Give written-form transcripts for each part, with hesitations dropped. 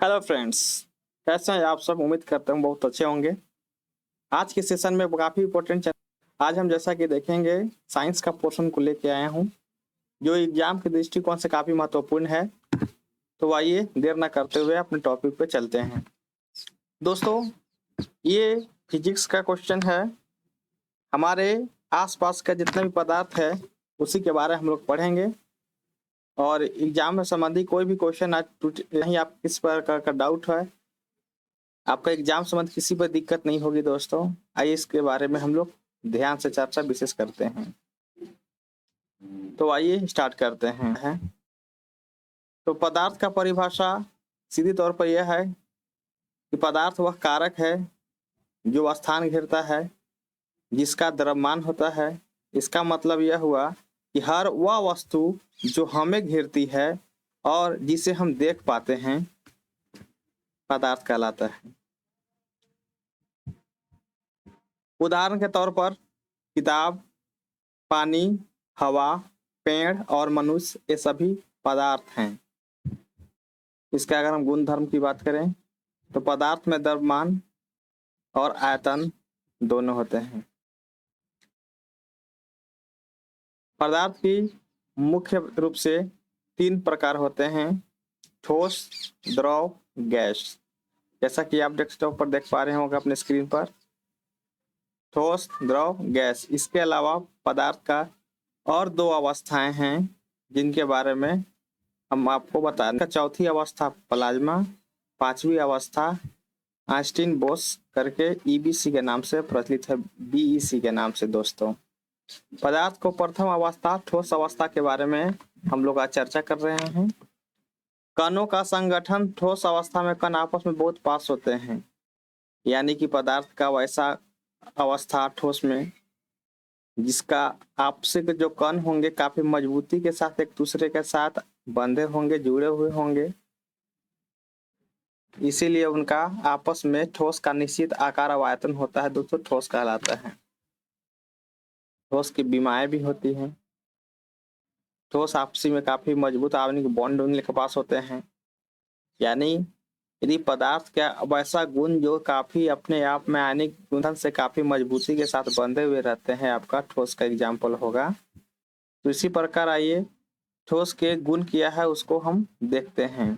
Hello friends, कैसे हैं आप सब। उम्मीद करता हूँ बहुत अच्छे होंगे। आज के सेशन में काफ़ी इंपॉर्टेंट आज हम जैसा कि देखेंगे साइंस का पोर्शन को लेके आया हूँ जो एग्जाम के दृष्टिकोण से काफ़ी महत्वपूर्ण है। तो आइए देर ना करते हुए अपने टॉपिक पे चलते हैं। दोस्तों, ये फिजिक्स का क्वेश्चन है। हमारे आसपास का जितना भी पदार्थ है उसी के बारे में हम लोग पढ़ेंगे और एग्जाम में संबंधी कोई भी क्वेश्चन आज नहीं, आप किस प्रकार का डाउट है, आपका एग्जाम संबंध किसी पर दिक्कत नहीं होगी। दोस्तों, आइए इसके बारे में हम लोग ध्यान से चर्चा विशेष करते हैं। तो आइए स्टार्ट करते हैं। तो पदार्थ का परिभाषा सीधी तौर पर यह है कि पदार्थ वह कारक है जो स्थान घेरता है, जिसका द्रव्यमान होता है। इसका मतलब यह हुआ कि हर वह वस्तु जो हमें घेरती है और जिसे हम देख पाते हैं पदार्थ कहलाता है। उदाहरण के तौर पर किताब, पानी, हवा, पेड़ और मनुष्य, ये सभी पदार्थ हैं। इसका अगर हम गुण धर्म की बात करें तो पदार्थ में द्रव्यमान और आयतन दोनों होते हैं। पदार्थ की मुख्य रूप से 3 प्रकार होते हैं: ठोस, द्रव, गैस। जैसा कि आप डेस्कटॉप पर देख पा रहे होंगे अपने स्क्रीन पर, ठोस, द्रव, गैस। इसके अलावा पदार्थ का और 2 अवस्थाएं हैं जिनके बारे में हम आपको बता रहे हैं। चौथी अवस्था प्लाज्मा, 5वीं अवस्था आइंस्टीन बोस करके ईबीसी के नाम से प्रचलित है, बीईसी के नाम से। दोस्तों, पदार्थ को प्रथम अवस्था ठोस अवस्था के बारे में हम लोग आज चर्चा कर रहे हैं। कणों का संगठन ठोस अवस्था में कण आपस में बहुत पास होते हैं, यानी कि पदार्थ का वैसा अवस्था ठोस में जिसका आपसे के जो कण होंगे काफी मजबूती के साथ एक दूसरे के साथ बंधे होंगे, जुड़े हुए होंगे, इसीलिए उनका आपस में ठोस का निश्चित आकार और आयतन होता है। दोस्तों, ठोस कहलाता है। ठोस की विमाएं भी होती हैं। ठोस आपसी में काफी मजबूत आणविक बॉन्ड उनके पास होते हैं, यानी यदि पदार्थ का वैसा गुण जो काफी अपने आप में आणविक गुणधर्म से काफी मजबूती के साथ बंधे हुए रहते हैं, आपका ठोस का एग्जाम्पल होगा। तो इसी प्रकार आइए ठोस के गुण क्या है उसको हम देखते हैं।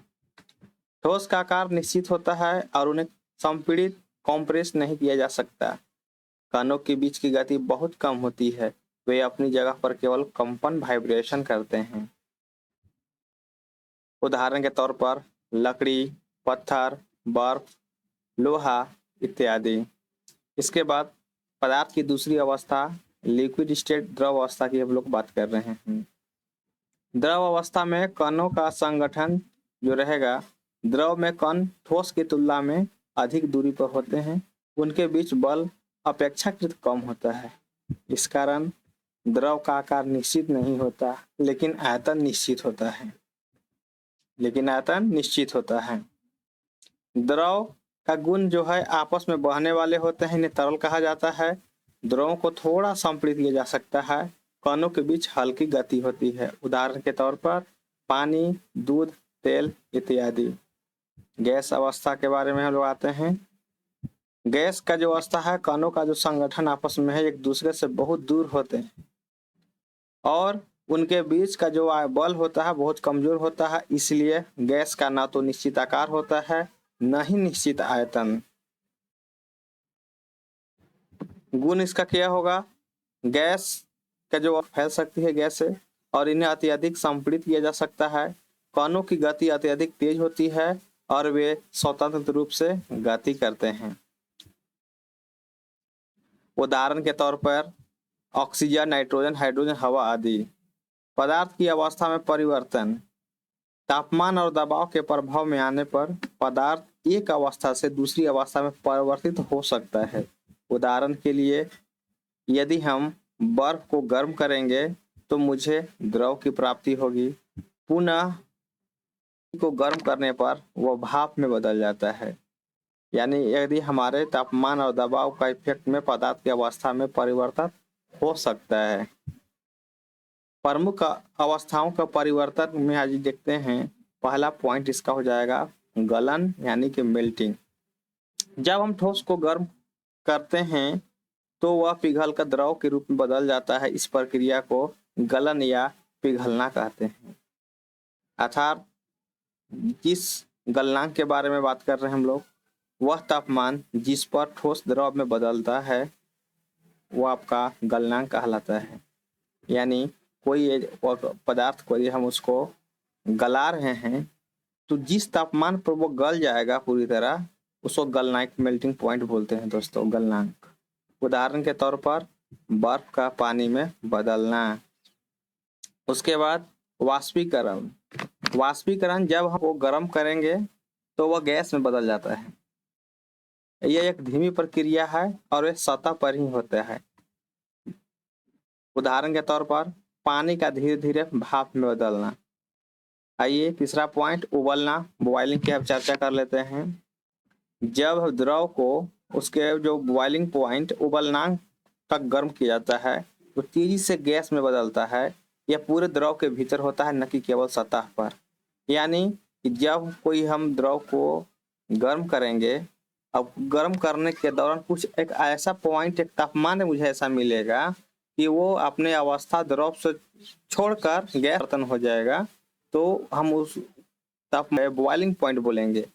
ठोस का आकार निश्चित होता है और उन्हें संपीड़ित कॉम्प्रेस नहीं किया जा सकता। कणों के बीच की गति बहुत कम होती है, वे अपनी जगह पर केवल कंपन वाइब्रेशन करते हैं। उदाहरण के तौर पर लकड़ी, पत्थर, बर्फ, लोहा इत्यादि। इसके बाद पदार्थ की दूसरी अवस्था लिक्विड स्टेट, द्रव अवस्था की हम लोग बात कर रहे हैं। द्रव अवस्था में कणों का संगठन जो रहेगा, द्रव में कण ठोस की तुलना में अधिक दूरी पर होते हैं, उनके बीच बल अपेक्षाकृत कम होता है। इस कारण द्रव का आकार निश्चित नहीं होता, लेकिन आयतन निश्चित होता है। द्रव का गुण जो है आपस में बहने वाले होते हैं, इन्हें तरल कहा जाता है। द्रवों को थोड़ा संपीड़ित किया जा सकता है। कणों के बीच हल्की गति होती है। उदाहरण के तौर पर पानी, दूध, तेल इत्यादि। गैस अवस्था के बारे में हम लोग आते हैं। गैस का जो अवस्था है, कणों का जो संगठन आपस में है एक दूसरे से बहुत दूर होते हैं और उनके बीच का जो बल होता है बहुत कमजोर होता है, इसलिए गैस का ना तो निश्चित आकार होता है न ही निश्चित आयतन। गुण इसका क्या होगा? गैस का जो फैल सकती है गैस से और इन्हें अत्यधिक संपीड़ित किया जा सकता है। कणों की गति अत्यधिक तेज होती है और वे स्वतंत्र रूप से गति करते हैं। उदाहरण के तौर पर ऑक्सीजन, नाइट्रोजन, हाइड्रोजन, हवा आदि। पदार्थ की अवस्था में परिवर्तन। तापमान और दबाव के प्रभाव में आने पर पदार्थ एक अवस्था से दूसरी अवस्था में परिवर्तित हो सकता है। उदाहरण के लिए, यदि हम बर्फ को गर्म करेंगे तो मुझे द्रव की प्राप्ति होगी। पुनः को गर्म करने पर वह भाप में बदल जाता है। यानी यदि हमारे तापमान और दबाव का इफेक्ट में पदार्थ की अवस्था में परिवर्तन हो सकता है। प्रमुख अवस्थाओं का परिवर्तन में आज देखते हैं। पहला पॉइंट इसका हो जाएगा गलन यानी कि मेल्टिंग। जब हम ठोस को गर्म करते हैं तो वह पिघल कर द्रव के रूप में बदल जाता है। इस प्रक्रिया को गलन या पिघलना कहते हैं। अर्थात जिस गलनांक के बारे में बात कर रहे हैं हम लोग, वह तापमान जिस पर ठोस द्रव में बदलता है वो आपका गलनांक कहलाता है। यानी कोई पदार्थ को यदि हम उसको गला रहे हैं तो जिस तापमान पर वो गल जाएगा पूरी तरह, उसको गलनांक, मेल्टिंग पॉइंट बोलते हैं दोस्तों, गलनांक। उदाहरण के तौर पर बर्फ का पानी में बदलना। उसके बाद वाष्पीकरण। वाष्पीकरण जब हम वो गर्म करेंगे तो वह गैस में बदल जाता है। यह एक धीमी प्रक्रिया है और यह सतह पर ही होता है। उदाहरण के तौर पर पानी का धीरे धीरे भाप में बदलना। आइए तीसरा पॉइंट, उबलना, बॉइलिंग की हम चर्चा कर लेते हैं। जब द्रव को उसके जो बॉइलिंग पॉइंट, उबलनांक तक गर्म किया जाता है तो तेजी से गैस में बदलता है। यह पूरे द्रव के भीतर होता है, न कि केवल सतह पर। यानी कि जब कोई हम द्रव को गर्म करेंगे, अब गर्म करने के दौरान कुछ एक ऐसा पॉइंट, एक तापमान मुझे ऐसा मिलेगा कि वो अपने अवस्था द्रव से छोड़कर गैस परिवर्तन हो जाएगा, तो हम उस तापमान बॉइलिंग पॉइंट बोलेंगे।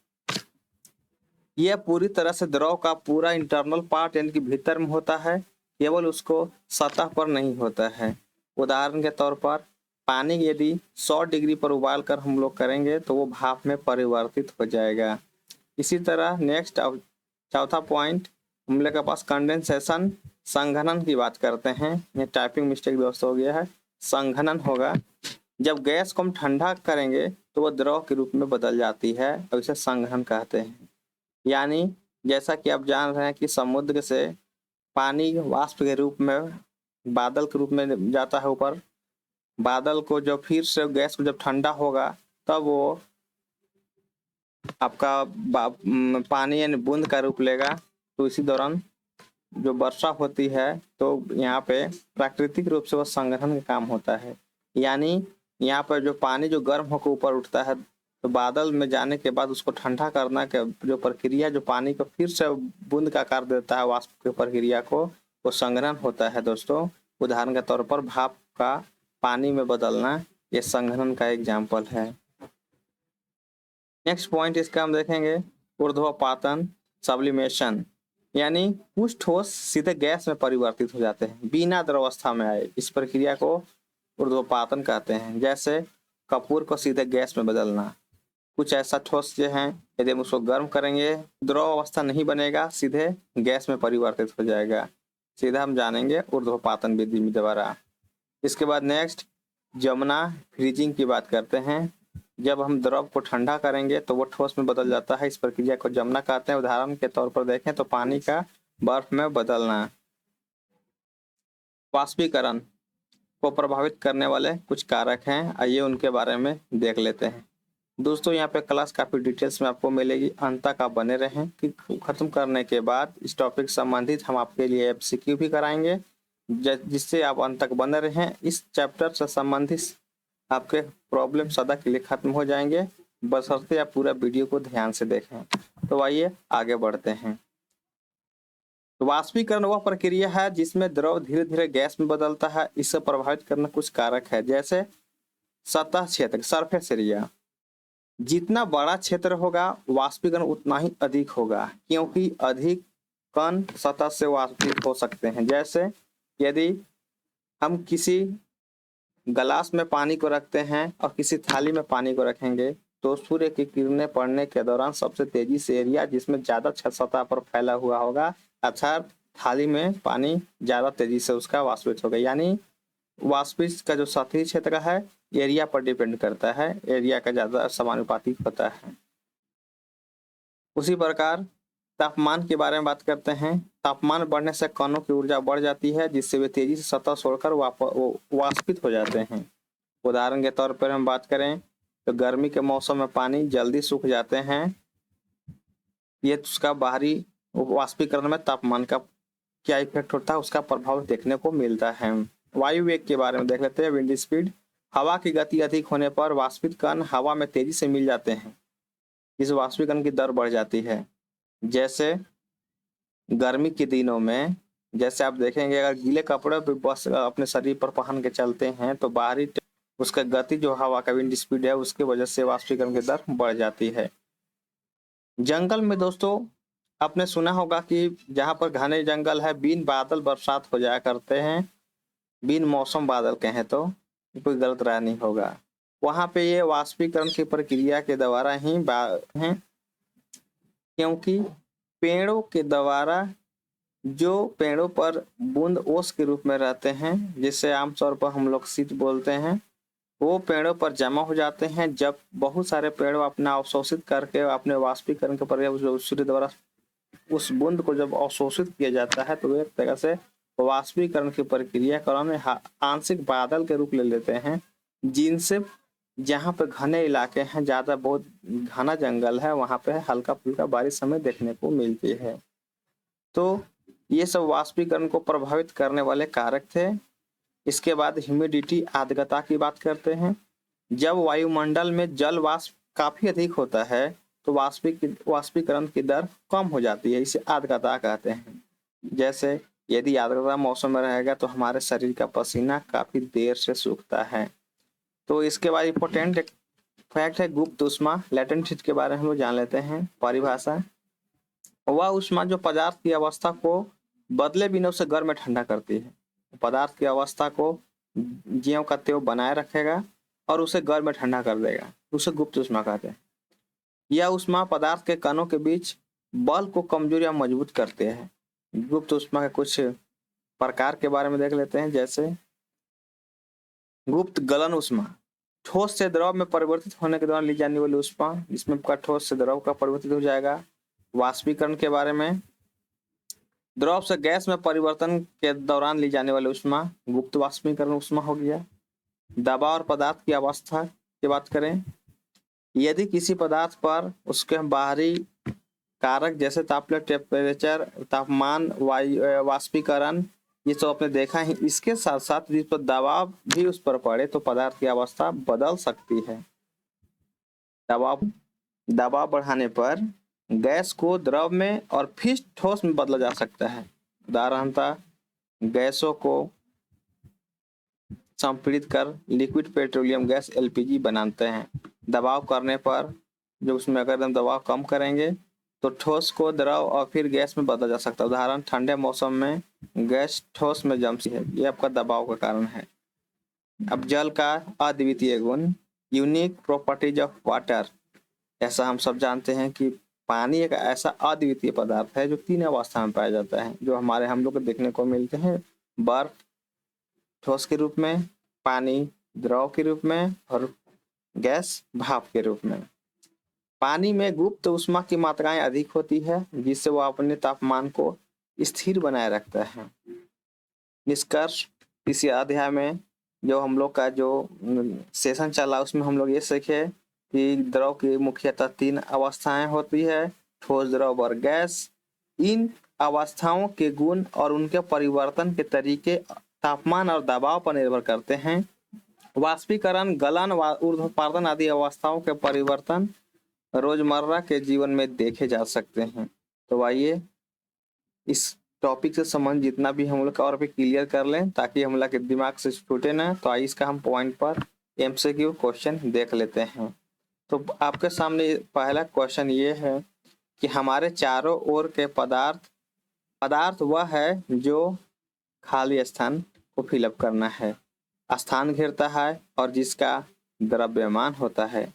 यह पूरी तरह से द्रव का पूरा इंटरनल पार्ट यानी कि भीतर में होता है, केवल उसको सतह पर नहीं होता है। उदाहरण के तौर पर पानी यदि 100 डिग्री पर उबाल कर हम लोग करेंगे तो वो भाप में परिवर्तित हो जाएगा। इसी तरह नेक्स्ट चौथा पॉइंट हम लोग के पास कंडेंसेशन, संघनन की बात करते हैं। ये टाइपिंग मिस्टेक दोस्तों हो गया है, संघनन होगा। जब गैस को हम ठंडा करेंगे तो वह द्रव के रूप में बदल जाती है और इसे संघनन कहते हैं। यानी जैसा कि आप जान रहे हैं कि समुद्र से पानी वाष्प के रूप में बादल के रूप में जाता है ऊपर। बादल को जब फिर से गैस को जब ठंडा होगा तब वो आपका पानी यानी बूंद का रूप लेगा। तो इसी दौरान जो वर्षा होती है तो यहाँ पे प्राकृतिक रूप से वह संघनन का काम होता है। यानी यहाँ पर जो पानी जो गर्म होकर ऊपर उठता है तो बादल में जाने के बाद उसको ठंडा करना के जो प्रक्रिया, जो पानी को फिर से बूंद का आकार देता है, वाष्प की प्रक्रिया को, वो संघनन होता है दोस्तों। उदाहरण के तौर पर भाप का पानी में बदलना, ये संघनन का एग्जाम्पल है। नेक्स्ट पॉइंट इसका हम देखेंगे ऊर्ध्वपातन, सब्लिमेशन। यानी कुछ ठोस सीधे गैस में परिवर्तित हो जाते हैं बिना द्रवावस्था में आए। इस प्रक्रिया को ऊर्ध्वपातन कहते हैं। जैसे कपूर को सीधे गैस में बदलना। कुछ ऐसा ठोस जो है यदि हम उसको गर्म करेंगे द्रव अवस्था नहीं बनेगा, सीधे गैस में परिवर्तित हो जाएगा। सीधा हम जानेंगे ऊर्ध्वपातन विधि द्वारा। इसके बाद नेक्स्ट जमना, फ्रीजिंग की बात करते हैं। जब हम द्रव को ठंडा करेंगे तो वो ठोस में बदल जाता है। इस प्रक्रिया को जमना कहते हैं। उदाहरण के तौर पर देखें तो पानी का बर्फ में बदलना। वाष्पीकरण को प्रभावित करने वाले कुछ कारक हैं, आइए उनके बारे में देख लेते हैं। दोस्तों यहाँ पे क्लास काफी डिटेल्स में आपको मिलेगी, अंत तक आप बने रहें कि खत्म करने के बाद इस टॉपिक संबंधित हम आपके लिए एमसीक्यू भी कराएंगे, जिससे आप अंत तक बने रहें। इस चैप्टर से संबंधित आपके प्रॉब्लम सदा के लिए खत्म हो जाएंगे, बशर्ते आप पूरा वीडियो को ध्यान से देखें। तो आइए आगे बढ़ते हैं। तो वाष्पीकरण वह प्रक्रिया है जिसमें द्रव धीरे धीरे गैस में बदलता है। इससे प्रभावित करना कुछ कारक है, जैसे सतह क्षेत्र, सरफेस एरिया। जितना बड़ा क्षेत्र होगा वाष्पीकरण उतना ही अधिक होगा, क्योंकि अधिक कण सतह से वाष्पित हो सकते हैं। जैसे यदि हम किसी गिलास में पानी को रखते हैं और किसी थाली में पानी को रखेंगे तो सूर्य की किरणें पड़ने के दौरान सबसे तेजी से एरिया जिसमें ज्यादा सतह पर फैला हुआ होगा, अर्थात थाली में पानी ज्यादा तेजी से उसका वाष्पित होगा। यानी वाष्पित का जो सतही क्षेत्र है एरिया पर डिपेंड करता है, एरिया का ज्यादा समानुपातिक होता है। उसी प्रकार तापमान के बारे में बात करते हैं। तापमान बढ़ने से कणों की ऊर्जा बढ़ जाती है, जिससे वे तेजी से सतह छोड़कर वाष्पित हो जाते हैं। उदाहरण के तौर पर हम बात करें तो गर्मी के मौसम में पानी जल्दी सूख जाते हैं। ये उसका बाहरी वाष्पीकरण में तापमान का क्या इफेक्ट होता है, उसका प्रभाव देखने को मिलता है। वायु वेग के बारे में देख लेते हैं। विंड स्पीड, हवा की गति अधिक होने पर वाष्पित कण हवा में तेजी से मिल जाते हैं। इस वाष्पीकरण की दर बढ़ जाती है। जैसे गर्मी के दिनों में, जैसे आप देखेंगे अगर गीले कपड़े पे बस अपने शरीर पर पहन के चलते हैं तो बाहरी उसका गति जो हवा का विंड स्पीड है उसकी वजह से वाष्पीकरण की दर बढ़ जाती है। जंगल में दोस्तों आपने सुना होगा कि जहाँ पर घने जंगल है बिन बादल बरसात हो जाया करते हैं, बिन मौसम बादल कहें तो कोई गलत राय नहीं होगा। वहाँ पे ये वाष्पीकरण की प्रक्रिया के द्वारा ही है, क्योंकि पेड़ों के द्वारा जो पेड़ों पर बूंद ओस के रूप में रहते हैं, जिसे आमतौर पर हम लोग शीत बोलते हैं, वो पेड़ों पर जमा हो जाते हैं। जब बहुत सारे पेड़ अपना अवशोषित करके अपने वाष्पीकरण के प्रक्रिया सूर्य द्वारा उस बूंद को जब अवशोषित किया जाता है तो एक तरह से वाष्पीकरण की प्रक्रिया क्रम में आंशिक बादल के रूप ले लेते हैं, जिनसे जहाँ पे घने इलाके हैं, ज्यादा बहुत घना जंगल है, वहां पे हल्का फुल्का बारिश हमें देखने को मिलती है। तो ये सब वाष्पीकरण को प्रभावित करने वाले कारक थे। इसके बाद ह्यूमिडिटी आर्द्रता की बात करते हैं। जब वायुमंडल में जल वाष्प काफी अधिक होता है तो वाष्पीकरण की दर कम हो जाती है, इसे आर्द्रता कहते हैं। जैसे यदि आर्द्रता मौसम में रहेगा तो हमारे शरीर का पसीना काफी देर से सूखता है। तो इसके बाद इंपॉर्टेंट फैक्ट है गुप्त ऊष्मा, लेटेंट हीट के बारे में हम लोग जान लेते हैं। परिभाषा, वह ऊष्मा जो पदार्थ की अवस्था को बदले बिना उसे गर्म में ठंडा करती है। पदार्थ की अवस्था को ज्यों का त्यों बनाए रखेगा और उसे गर्म में ठंडा कर देगा, उसे गुप्त ऊष्मा कहते हैं। यह ऊष्मा पदार्थ के कणों के बीच बल को कमजोर या मजबूत करते हैं। गुप्त ऊष्मा के कुछ प्रकार के बारे में देख लेते हैं। जैसे गुप्त गलन ऊष्मा, ठोस से द्रव में परिवर्तित होने के दौरान ली जाने वाली ऊष्मा, जिसमें आपका ठोस से द्रव का परिवर्तित हो जाएगा। वाष्पीकरण के बारे में, द्रव से गैस में परिवर्तन के दौरान ली जाने वाली ऊष्मा गुप्त वाष्पीकरण ऊष्मा हो गया। दबाव और पदार्थ की अवस्था की बात करें, यदि किसी पदार्थ पर उसके बाहरी कारक जैसे तापमान, टेम्परेचर, तापमान, वायु, वाष्पीकरण, ये सब आपने देखा है, इसके साथ साथ जिस पर दबाव भी उस पर पड़े तो पदार्थ की अवस्था बदल सकती है। दबाव बढ़ाने पर गैस को द्रव में और फिर ठोस में बदला जा सकता है। उदाहरणतः गैसों को संपीड़ित कर लिक्विड पेट्रोलियम गैस एलपीजी बनाते हैं। दबाव करने पर जो उसमें अगर हम दबाव कम करेंगे तो ठोस को द्रव और फिर गैस में बदला जा सकता है। उदाहरण, ठंडे मौसम में गैस ठोस में जमती है, ये आपका दबाव का कारण है। अब जल का अद्वितीय गुण, यूनिक प्रॉपर्टीज ऑफ वाटर, ऐसा हम सब जानते हैं कि पानी एक ऐसा अद्वितीय पदार्थ है जो 3 अवस्था में पाया जाता है, जो हम लोग को देखने को मिलते हैं। बर्फ ठोस के रूप में, पानी द्रव के रूप में और गैस भाप के रूप में। पानी में गुप्त ऊष्मा की मात्राएं अधिक होती है, जिससे वह अपने तापमान को स्थिर बनाए रखता है। निष्कर्ष, इसी अध्याय में जो हम लोग का जो सेशन चला उसमें हम लोग ये सीखे कि द्रव की मुख्यतः 3 अवस्थाएं होती है, ठोस, द्रव और गैस। इन अवस्थाओं के गुण और उनके परिवर्तन के तरीके तापमान और दबाव पर निर्भर करते हैं। वाष्पीकरण, गलन, ऊर्ध्वपातन आदि अवस्थाओं के परिवर्तन रोजमर्रा के जीवन में देखे जा सकते हैं। तो आइए इस टॉपिक से संबंध जितना भी हम लोग और भी क्लियर कर लें ताकि हम लोग के दिमाग से छूटे ना। तो आइए इसका हम पॉइंट पर एमसीक्यू क्वेश्चन देख लेते हैं। तो आपके सामने पहला क्वेश्चन ये है कि हमारे चारों ओर के पदार्थ वह है जो खाली स्थान को फिलअप करना है, स्थान घेरता है और जिसका द्रव्यमान होता है,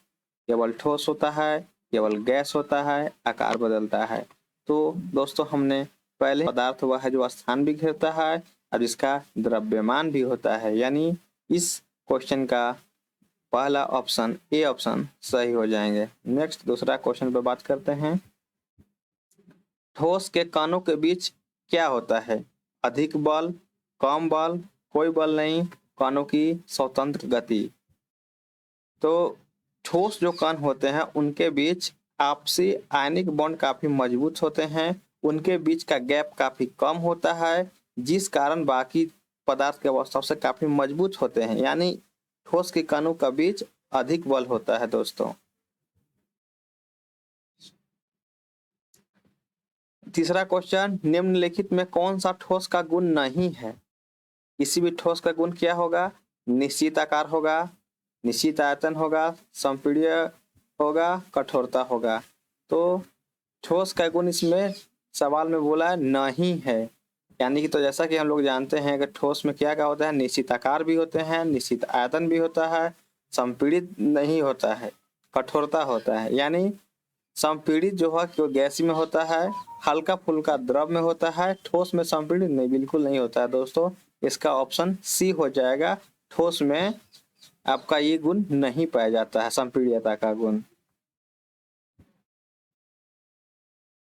केवल ठोस होता है, केवल गैस होता है, आकार बदलता है। तो दोस्तों हमने पहले पदार्थ वह है जो स्थान भी घेरता है और जिसका द्रव्यमान भी होता है, यानी इस क्वेश्चन का पहला ऑप्शन ए ऑप्शन सही हो जाएंगे। नेक्स्ट दूसरा क्वेश्चन पे बात करते हैं। ठोस के कणों के बीच क्या होता है? अधिक बल, कम बल, कोई बल नहीं, कणों की स्वतंत्र गति। तो ठोस जो कण होते हैं उनके बीच आपसी आयनिक बॉन्ड काफी मजबूत होते हैं, उनके बीच का गैप काफी कम होता है, जिस कारण बाकी पदार्थ के अवस्था से काफी मजबूत होते हैं, यानी ठोस के कणों का बीच अधिक बल होता है दोस्तों। तीसरा क्वेश्चन, निम्नलिखित में कौन सा ठोस का गुण नहीं है? किसी भी ठोस का गुण क्या होगा? निश्चित आकार होगा, निश्चित आयतन होगा, संपीड्य होगा, कठोरता होगा। तो ठोस का गुण इसमें सवाल में बोला है नहीं है, यानी कि तो जैसा कि हम लोग जानते हैं कि ठोस में क्या क्या होता है, निश्चित आकार भी होते हैं, निश्चित आयतन भी होता है, संपीड़ित नहीं होता है, कठोरता होता है। यानी संपीड़ित जो है वो गैस में होता है, हल्का फुल्का द्रव में होता है, ठोस में संपीड़ित नहीं, बिल्कुल नहीं होता है दोस्तों। इसका ऑप्शन सी हो जाएगा, ठोस में आपका ये गुण नहीं पाया जाता है, संपीड़ितता का गुण।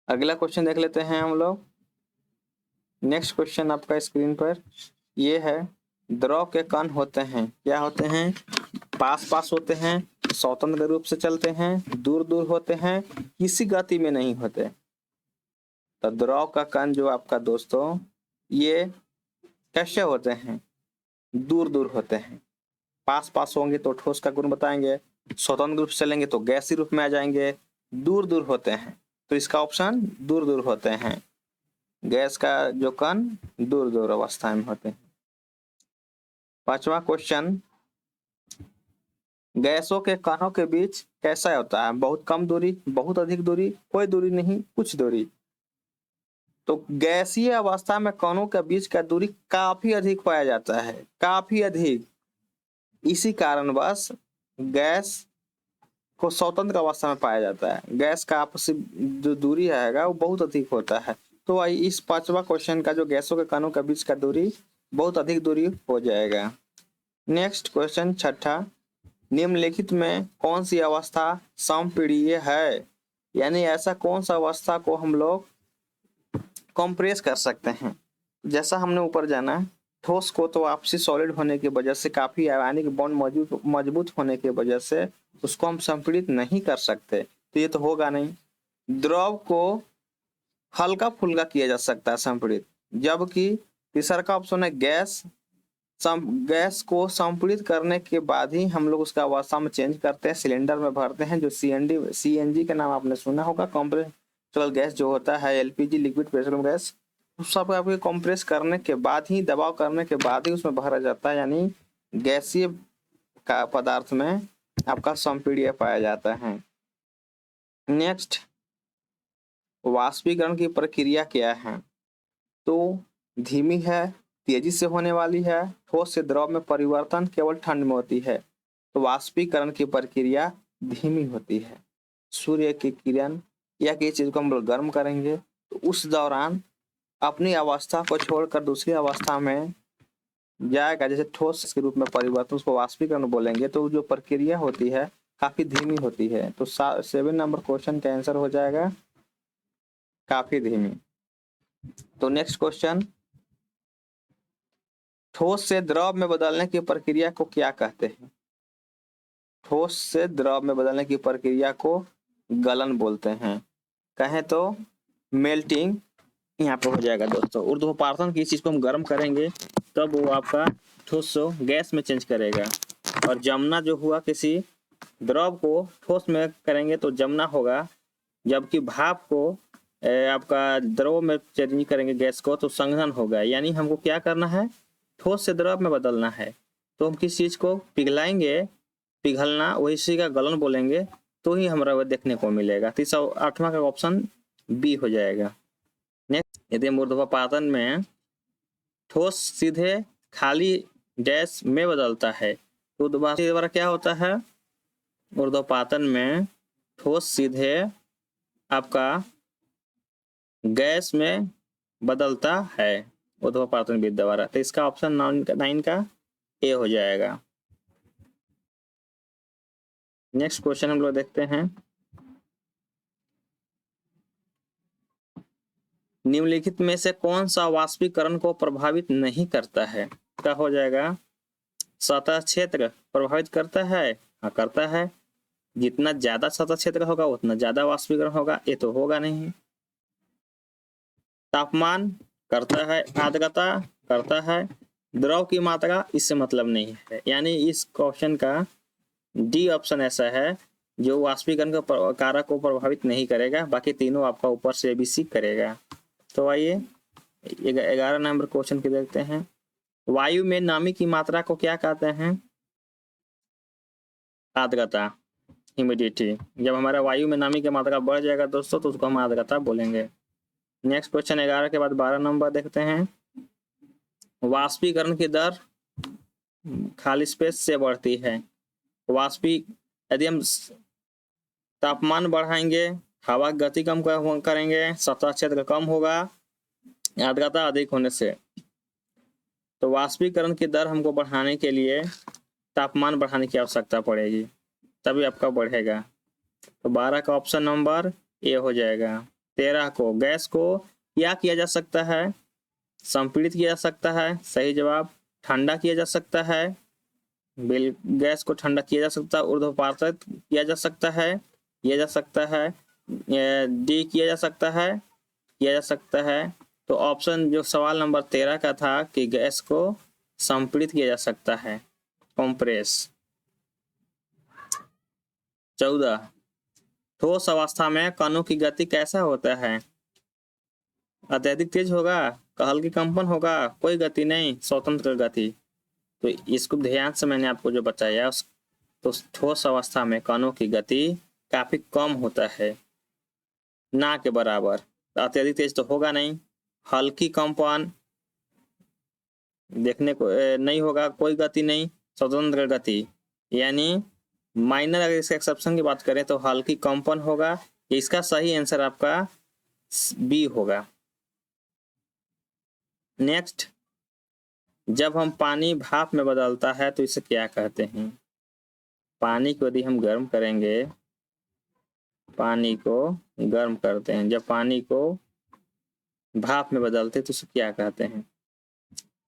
अगला क्वेश्चन देख लेते हैं हम लोग। नेक्स्ट क्वेश्चन आपका स्क्रीन पर ये है, द्रव के कण होते हैं, क्या होते हैं? पास पास होते हैं, स्वतंत्र रूप से चलते हैं, दूर दूर होते हैं, किसी गति में नहीं होते। तो द्रव का कण जो आपका दोस्तों ये कैसे होते हैं? दूर दूर होते हैं। पास पास होंगे तो ठोस का गुण बताएंगे, स्वतंत्र रूप से चलेंगे तो गैसीय रूप में आ जाएंगे, दूर दूर होते हैं तो इसका ऑप्शन दूर दूर होते हैं। गैस का जो कण दूर दूर अवस्था में होते हैं। पांचवा क्वेश्चन, गैसों के कणों के बीच कैसा होता है? बहुत कम दूरी, बहुत अधिक दूरी, कोई दूरी नहीं, कुछ दूरी। तो गैसीय अवस्था में कणों के बीच का दूरी काफी अधिक पाया जाता है, काफी अधिक। इसी कारणवश गैस को स्वतंत्र अवस्था में पाया जाता है। गैस का आपसी जो दूरी है वो बहुत अधिक होता है। तो इस पांचवा क्वेश्चन का जो गैसों के कणों के बीच का दूरी बहुत अधिक दूरी हो जाएगा। नेक्स्ट क्वेश्चन छठा, निम्नलिखित में कौन सी अवस्था संपीड़ीय है? यानी ऐसा कौन सा अवस्था को हम लोग कंप्रेस कर सकते हैं? जैसा हमने ऊपर जाना, ठोस को तो आपसी सॉलिड होने की वजह से, काफी आयनिक बॉन्ड मजबूत होने की वजह से उसको हम संपीड़ित नहीं कर सकते, तो ये तो होगा नहीं। द्रव को हल्का फुल्का किया जा सकता है संपीड़ित, जबकि तीसरा का ऑप्शन है गैस। गैस को संपीड़ित करने के बाद ही हम लोग उसका अवस्था में चेंज करते हैं, सिलेंडर में भरते हैं, जो सीएनजी का नाम आपने सुना होगा, कंप्रेस्ड गैस जो होता है, एलपीजी लिक्विड पेट्रोलियम गैस, उस सब आपको कंप्रेस करने के बाद ही, दबाव करने के बाद ही उसमें भरा जाता है। यानी गैसीय का पदार्थ में आपका संपीड़िय पाया जाता है। नेक्स्ट, वाष्पीकरण की प्रक्रिया क्या है? तो धीमी है, तेजी से होने वाली है, ठोस से द्रव में परिवर्तन केवल ठंड में होती है। तो वाष्पीकरण की प्रक्रिया धीमी होती है। सूर्य की किरण या किसी चीज को हम लोग गर्म करेंगे तो उस दौरान अपनी अवस्था को छोड़कर दूसरी अवस्था में जाएगा, जैसे ठोस के रूप में परिवर्तन, उसको वाष्पीकरण बोलेंगे। तो जो प्रक्रिया होती है काफी धीमी होती है। तो 7 नंबर क्वेश्चन का आंसर हो जाएगा काफी धीमी। तो नेक्स्ट क्वेश्चन, ठोस से द्रव में बदलने की प्रक्रिया को क्या कहते हैं? ठोस से द्रव में बदलने की प्रक्रिया को गलन बोलते हैं। कहें तो मेल्टिंग यहाँ पे हो जाएगा दोस्तों। ऊर्ध्वपातन की चीज को हम गर्म करेंगे तब वो आपका ठोस को गैस में चेंज करेगा, और जमना जो हुआ किसी द्रव को ठोस में करेंगे तो जमना होगा, जबकि भाप को आपका द्रव में चेंज करेंगे गैस को तो संघनन होगा। यानी हमको क्या करना है? ठोस से द्रव में बदलना है। तो हम किस चीज को पिघलाएंगे, पिघलना, वही चीज का गलन बोलेंगे, तो ही हमारा वो देखने को मिलेगा। तो 8वां का ऑप्शन बी हो जाएगा। नेक्स्ट, यदि ऊर्ध्वपातन में ठोस सीधे खाली डैश में बदलता है तो ऊर्ध्वपातन द्वारा क्या होता है? ऊर्ध्वपातन में ठोस सीधे आपका गैस में बदलता है ऊर्ध्वपातन विधि द्वारा। तो इसका ऑप्शन 9 का ए हो जाएगा। नेक्स्ट क्वेश्चन हम लोग देखते हैं, निम्नलिखित में से कौन सा वाष्पीकरण को प्रभावित नहीं करता है? क्या हो जाएगा? सतह क्षेत्र प्रभावित करता है? हाँ करता है। जितना ज्यादा सतह क्षेत्र होगा उतना ज्यादा वाष्पीकरण होगा, ये तो होगा नहीं। तापमान करता है, आर्द्रता करता है, द्रव की मात्रा इससे मतलब नहीं है। यानी इस क्वेश्चन का डी ऑप्शन ऐसा है जो वाष्पीकरण के कारक को प्रभावित नहीं करेगा, बाकी तीनों आपका ऊपर से ABC करेगा। तो आइए 11 नंबर क्वेश्चन की देखते हैं। वायु में नमी की मात्रा को क्या कहते हैं? आर्द्रता, ह्यूमिडिटी। जब हमारा वायु में नमी की मात्रा बढ़ जाएगा दोस्तों तो उसको हम आर्द्रता बोलेंगे। नेक्स्ट क्वेश्चन 11 के बाद 12 नंबर देखते हैं। वाष्पीकरण की दर खाली स्पेस से बढ़ती है। यदि हम तापमान बढ़ाएंगे, हवा की गति कम करेंगे, सतह क्षेत्र कम होगा आर्द्रता अधिक होने से। तो वाष्पीकरण की दर हमको बढ़ाने के लिए तापमान बढ़ाने की आवश्यकता पड़ेगी, तभी आपका बढ़ेगा। तो 12 का ऑप्शन नंबर ए हो जाएगा। 13 को गैस को क्या किया जा सकता है? संपीड़ित किया जा सकता है। सही जवाब। ठंडा किया जा सकता है, गैस को ठंडा किया जा सकता है। ऊर्ध्वपातित किया जा सकता है, किया जा सकता है। डी किया जा सकता है, किया जा सकता है। तो ऑप्शन जो सवाल नंबर 13 का था कि गैस को संपीड़ित किया जा सकता है, कंप्रेस। 14 ठोस अवस्था में कणों की गति कैसा होता है? अत्यधिक तेज होगा, हल्की कंपन होगा, कोई गति नहीं, स्वतंत्र गति। तो इसको ध्यान से मैंने आपको जो बताया, तो ठोस अवस्था में कणों की गति काफी कम होता है, ना के बराबर। अत्यधिक तेज तो होगा नहीं, हल्की कंपन देखने को नहीं होगा, कोई गति नहीं, स्वतंत्र गति। यानी माइनर, अगर इसके एक्सेप्शन की बात करें तो हल्की कंपन होगा। इसका सही आंसर आपका बी होगा। नेक्स्ट, जब हम पानी भाप में बदलता है तो इसे क्या कहते हैं? पानी को यदि हम गर्म करेंगे, पानी को गर्म करते हैं, जब पानी को भाप में बदलते तो उसे क्या कहते हैं?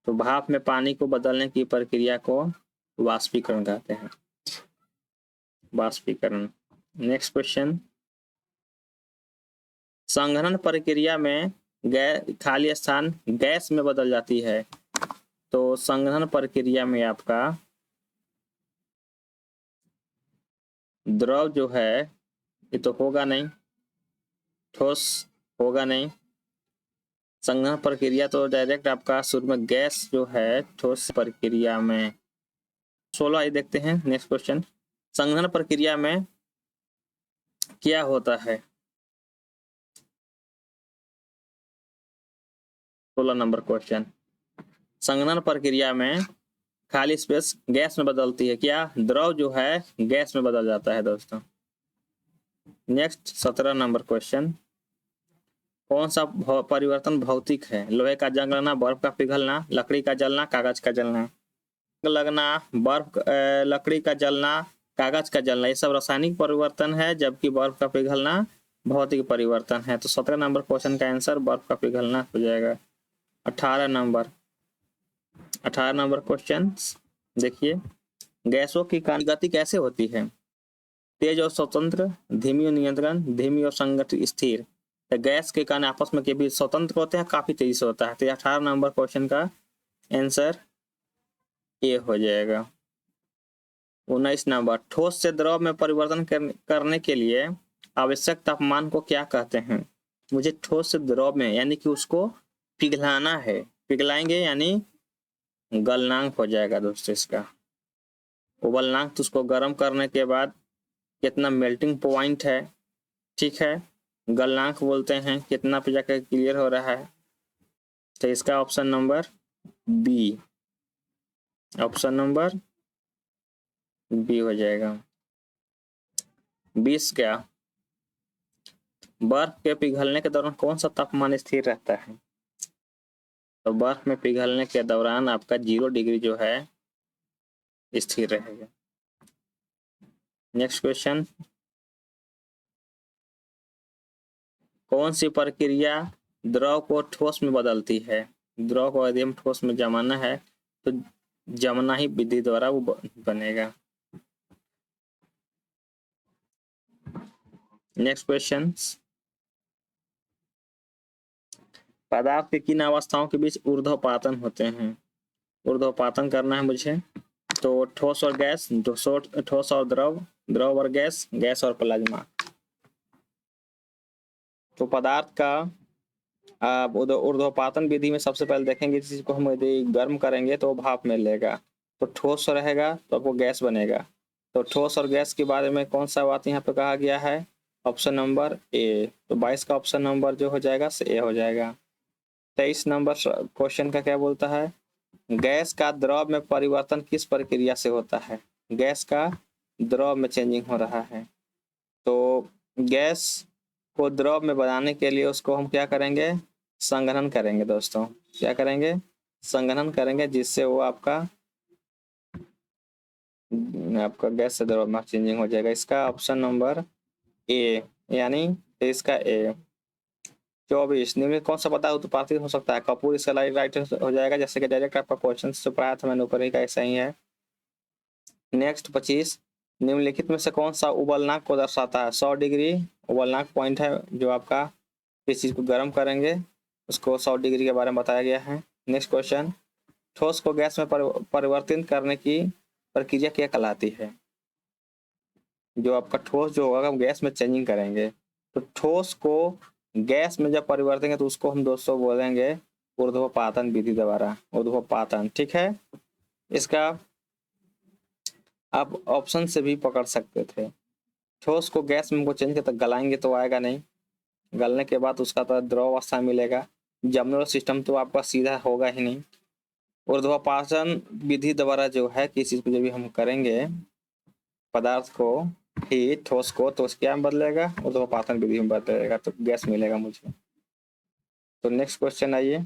तो भाप में पानी को बदलने की प्रक्रिया को वाष्पीकरण कहते हैं, वाष्पीकरण। नेक्स्ट क्वेश्चन, संघनन प्रक्रिया में खाली स्थान गैस में बदल जाती है। तो संघनन प्रक्रिया में आपका द्रव जो है ये तो होगा नहीं, ठोस होगा नहीं। संघनन प्रक्रिया तो डायरेक्ट आपका शुरू में गैस जो है ठोस प्रक्रिया में। 16 ये देखते हैं। नेक्स्ट क्वेश्चन, संघनन प्रक्रिया में क्या होता है? 16 नंबर क्वेश्चन, संघनन प्रक्रिया में खाली स्पेस गैस में बदलती है, क्या द्रव जो है गैस में बदल जाता है दोस्तों। नेक्स्ट 17 नंबर क्वेश्चन, कौन सा परिवर्तन भौतिक है? लोहे का जंगना, बर्फ का पिघलना, लकड़ी का जलना, कागज का जलना। लगना, बर्फ, लकड़ी का जलना, कागज का जलना, ये सब रासायनिक परिवर्तन है, जबकि बर्फ का पिघलना भौतिक परिवर्तन है। तो 17 नंबर क्वेश्चन का आंसर बर्फ का पिघलना हो जाएगा। 18 नंबर क्वेश्चन देखिए, गैसों की गति कैसे होती है? तेज और स्वतंत्र, धीमी और नियंत्रण, धीमी और संगठित, स्थिर। तो गैस के कण आपस में कभी स्वतंत्र होते हैं, काफी तेजी से होता है। तो 18 नंबर क्वेश्चन का आंसर ए हो जाएगा। 19 नंबर, ठोस से द्रव में परिवर्तन करने के लिए आवश्यक तापमान को क्या कहते हैं? मुझे ठोस से द्रव में यानी कि उसको पिघलाना है, पिघलाएंगे यानी गलनांक हो जाएगा दोस्तों इसका। उबलनांक तो उसको गर्म करने के बाद कितना मेल्टिंग पॉइंट है, ठीक है, गलनांक बोलते हैं, कितना पे जाकर क्लियर हो रहा है। तो इसका option number B, option number B हो जाएगा। 20 क्या, बर्फ के पिघलने के दौरान कौन सा तापमान स्थिर रहता है? तो बर्फ में पिघलने के दौरान आपका 0 डिग्री जो है स्थिर रहेगा। नेक्स्ट क्वेश्चन, कौन सी प्रक्रिया द्रव को ठोस में बदलती है? द्रव को यदि हम ठोस में जमाना है तो जमना ही विधि द्वारा वो बनेगा। नेक्स्ट क्वेश्चन, पदार्थ के किन अवस्थाओं के बीच ऊर्ध्वपातन होते हैं? ऊर्ध्वपातन करना है मुझे, तो ठोस और गैस, ठोस और द्रव, द्रव और गैस, गैस और प्लाज्मा। तो पदार्थ का आप ऊर्ध्वपातन विधि में सबसे पहले देखेंगे चीज को हम यदि गर्म करेंगे तो भाप में लेगा, तो ठोस रहेगा तो आपको गैस बनेगा। तो ठोस और गैस के बारे में कौन सा बात यहाँ पे कहा गया है? Option number A. तो 22 का ऑप्शन नंबर जो हो जाएगा से ए हो जाएगा। 23 नंबर क्वेश्चन का क्या बोलता है? गैस का द्रव में परिवर्तन किस प्रक्रिया से होता है? गैस का द्रव में चेंजिंग हो रहा है, तो गैस को द्रव में बनाने के लिए उसको हम क्या करेंगे? संघनन करेंगे दोस्तों। क्या करेंगे? संघनन करेंगे, जिससे वो आपका गैस से द्रव में चेंजिंग हो जाएगा। इसका ऑप्शन नंबर ए, यानी इसका ए। 24 निम्न कौन सा पदार्थ उत्पादित हो सकता है? कपूर इसका राइट हो जाएगा, जैसे कि डायरेक्ट आपका क्वेश्चन जो पढ़ाया था मैंने ऊपर ही का, ऐसा ही है। नेक्स्ट 25 निम्नलिखित में से कौन सा उबलनांक को दर्शाता है? 100 डिग्री उबलनांक पॉइंट है, जो आपका इस चीज को गर्म करेंगे उसको 100 डिग्री के बारे में बताया गया है। नेक्स्ट क्वेश्चन, ठोस को गैस में परिवर्तित करने की प्रक्रिया क्या कहलाती है? जो आपका ठोस जो होगा हम गैस में चेंजिंग करेंगे, तो ठोस को गैस में जब परिवर्तन तो उसको हम दोस्तों बोलेंगे ऊर्ध्वपातन विधि द्वारा, ऊर्ध्वपातन। ठीक है, इसका आप ऑप्शन से भी पकड़ सकते थे। ठोस को गैस में हमको चेंज करते गलाएंगे तो आएगा नहीं, गलने के बाद उसका तो द्रव अवस्था मिलेगा, जमने सिस्टम तो आपका सीधा होगा ही नहीं। ऊर्ध्वपातन विधि द्वारा जो है किसी को जब भी हम करेंगे पदार्थ को ही ठोस को, तो क्या बदलेगा? ऊर्ध्वपातन विधि में बदलेगा, तो गैस मिलेगा मुझे। तो नेक्स्ट क्वेश्चन आइए,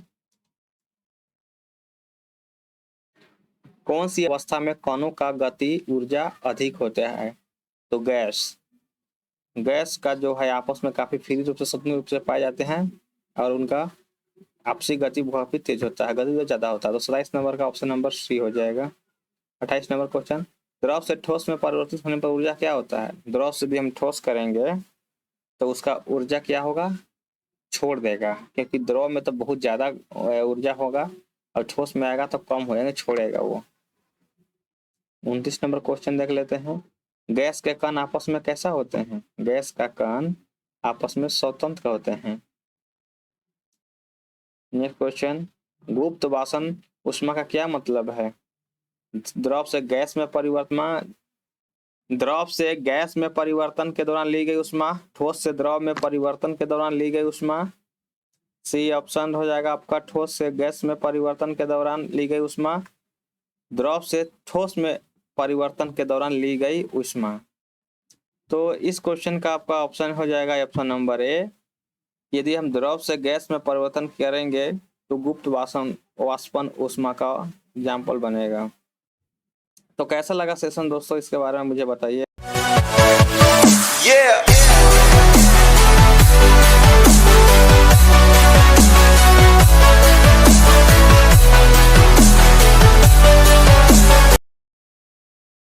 कौन सी अवस्था में कणों का गति ऊर्जा अधिक होता है? तो गैस का जो है आपस में काफी फ्री रूप से स्वतंत्र रूप से पाए जाते हैं और उनका आपसी गति काफी तेज होता है, गति ज्यादा होता है। तो 27 नंबर का ऑप्शन नंबर सी हो जाएगा। 28 नंबर क्वेश्चन, द्रव से ठोस में परिवर्तित होने पर ऊर्जा क्या होता है? द्रव से भी हम ठोस करेंगे तो उसका ऊर्जा क्या होगा? छोड़ देगा, क्योंकि द्रव में तो बहुत ज्यादा ऊर्जा होगा और ठोस में आएगा तो कम हो जाएगा, छोड़ेगा वो। 29 नंबर क्वेश्चन देख लेते हैं, गैस के कण आपस में कैसा होते हैं? गैस का कण आपस में स्वतंत्र होते हैं। नेक्स्ट क्वेश्चन, गुप्त वाष्प ऊष्मा का क्या मतलब है? द्रव से गैस में परिवर्तन के दौरान ली गई ऊष्मा, ठोस से द्रव में परिवर्तन के दौरान ली गई ऊष्मा। सी ऑप्शन हो जाएगा आपका, ठोस से गैस में परिवर्तन के दौरान ली गई ऊष्मा, द्रव से ठोस में परिवर्तन के दौरान ली गई ऊष्मा। तो इस क्वेश्चन का आपका ऑप्शन हो जाएगा ऑप्शन नंबर ए। यदि हम द्रव से गैस में परिवर्तन करेंगे तो गुप्त वाष्पन ऊष्मा का एग्जाम्पल बनेगा। तो कैसा लगा सेशन दोस्तों, इसके बारे में मुझे बताइए।